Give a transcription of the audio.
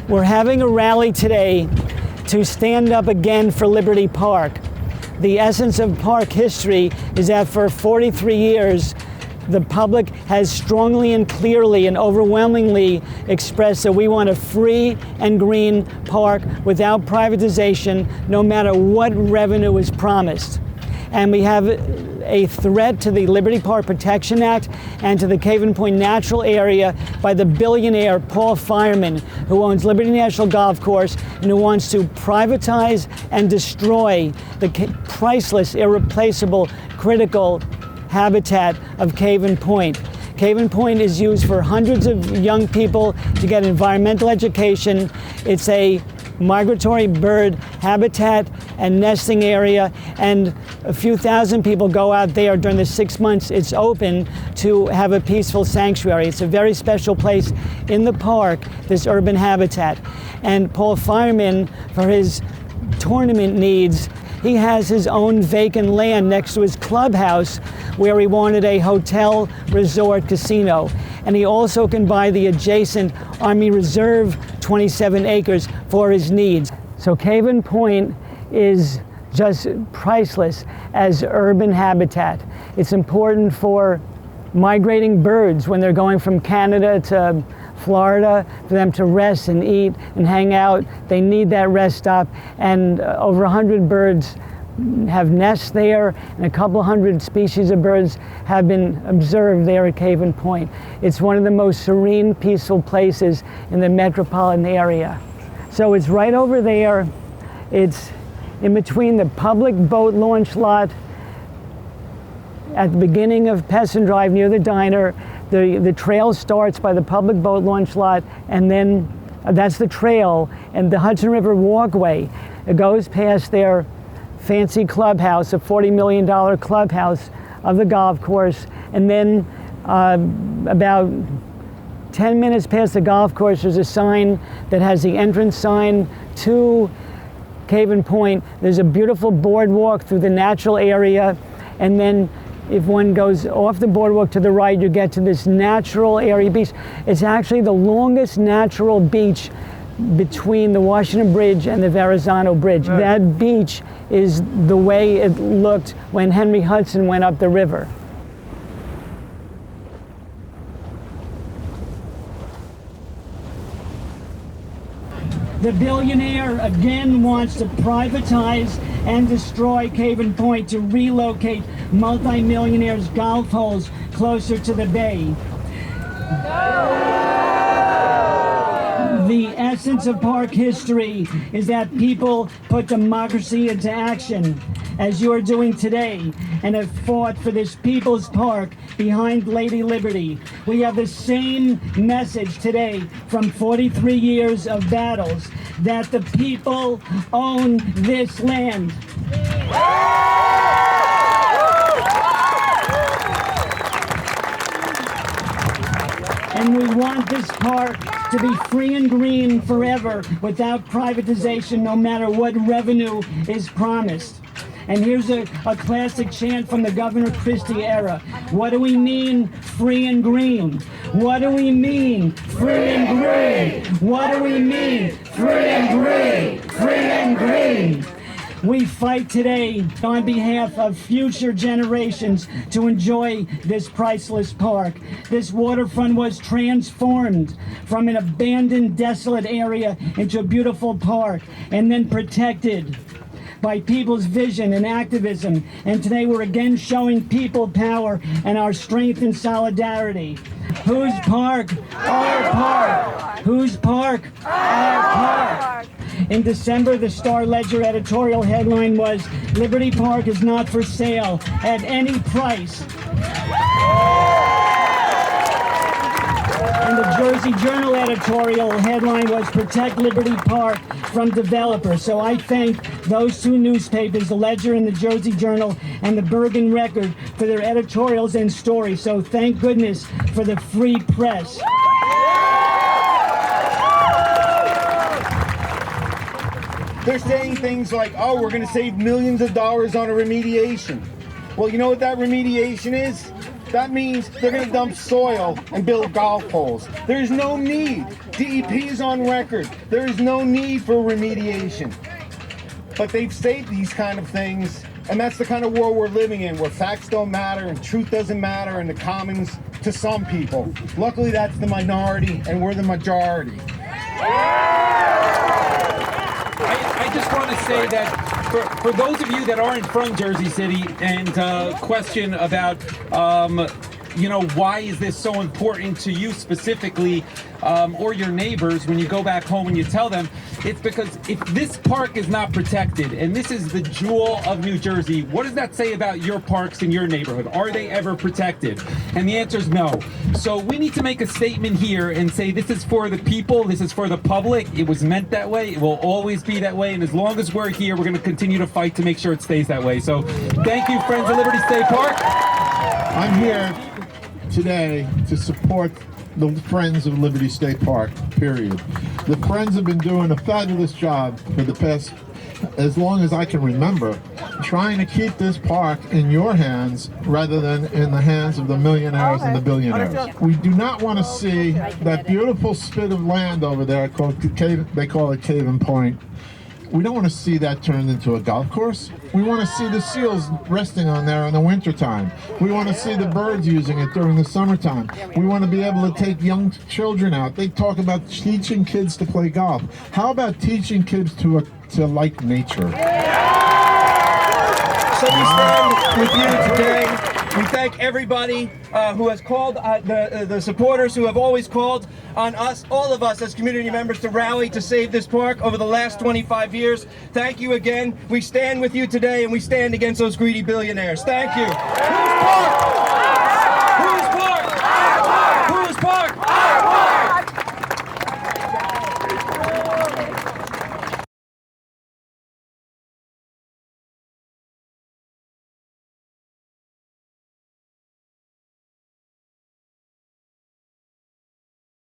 We're having a rally today to stand up again for Liberty Park. The essence of park history is that for 43 years, the public has strongly and clearly and overwhelmingly expressed that we want a free and green park without privatization, no matter what revenue is promised. And we have a threat to the Liberty Park Protection Act and to the Caven Point natural area by the billionaire Paul Fireman, who owns Liberty National Golf Course and who wants to privatize and destroy the priceless, irreplaceable, critical habitat of Caven Point. Caven Point is used for hundreds of young people to get environmental education. It's a migratory bird habitat and nesting area, and a few thousand people go out there during the 6 months it's open to have a peaceful sanctuary. It's a very special place in the park, this urban habitat. And Paul Fireman, for his tournament needs, he has his own vacant land next to his clubhouse where he wanted a hotel, resort, casino. And he also can buy the adjacent Army Reserve 27 acres for his needs. So Caven Point is just priceless as urban habitat. It's important for migrating birds when they're going from Canada to Florida, for them to rest and eat and hang out. They need that rest stop, and over 100 birds have nests there, and a couple hundred species of birds have been observed there at Caven Point. It's one of the most serene, peaceful places in the metropolitan area. So it's right over there. It's in between the public boat launch lot at the beginning of Pessin Drive near the diner. The trail starts by the public boat launch lot, and then that's the trail, and the Hudson River Walkway. It goes past their fancy clubhouse, a $40 million clubhouse of the golf course, and then about 10 minutes past the golf course, there's a sign that has the entrance sign to Caven Point. There's a beautiful boardwalk through the natural area, and then if one goes off the boardwalk to the right, you get to this natural area beach. It's actually the longest natural beach between the Washington Bridge and the Verrazano Bridge. Right. That beach is the way it looked when Henry Hudson went up the river. The billionaire again wants to privatize and destroy Caven Point to relocate multi-millionaires' golf holes closer to the bay. The essence of park history is that people put democracy into action, as you are doing today, and have fought for this people's park behind Lady Liberty. We have the same message today from 43 years of battles, that the people own this land. And we want this park to be free and green forever without privatization, no matter what revenue is promised. And here's a classic chant from the Governor Christie era. What do we mean, free and green? What do we mean, free and green? What do we mean, free and green? Free and green. We fight today on behalf of future generations to enjoy this priceless park. This waterfront was transformed from an abandoned, desolate area into a beautiful park, and then protected by people's vision and activism. And today we're again showing people power and our strength and solidarity. Whose park? Our park. Whose park? Our park. In December, the Star-Ledger editorial headline was, "Liberty Park is not for sale at any price." And the Jersey Journal editorial headline was, "Protect Liberty Park from developers." So I thank those two newspapers, the Ledger and the Jersey Journal and the Bergen Record, for their editorials and stories. So thank goodness for the free press. They're saying things like, oh, we're going to save millions of dollars on a remediation. Well, you know what that remediation is? That means they're going to dump soil and build golf holes. There's no need DEP is on record. There is no need for remediation. But they've saved these kind of things, and that's the kind of world we're living in, where facts don't matter and truth doesn't matter in the commons to some people. Luckily, that's the minority, and we're the majority. I just want to say that for those of you that aren't from Jersey City and question about why is this so important to you specifically, or your neighbors when you go back home and you tell them, it's because if this park is not protected, and this is the jewel of New Jersey, what does that say about your parks in your neighborhood? Are they ever protected? And the answer is no. So we need to make a statement here and say this is for the people, this is for the public. It was meant that way, it will always be that way, and as long as we're here, we're going to continue to fight to make sure it stays that way. So thank you, Friends of Liberty State Park. I'm here today to support the Friends of Liberty State Park, period. The Friends have been doing a fabulous job for the past, as long as I can remember, trying to keep this park in your hands rather than in the hands of the millionaires and the billionaires. We do not want to see that beautiful spit of land over there called, they call it Caven Point. We don't want to see that turned into a golf course. We want to see the seals resting on there in the wintertime. We want to see the birds using it during the summertime. We want to be able to take young children out. They talk about teaching kids to play golf. How about teaching kids to like nature? So we stand with you today. We thank everybody who has called, the supporters who have always called on us, all of us as community members, to rally to save this park over the last 25 years. Thank you again. We stand with you today, and we stand against those greedy billionaires. Thank you.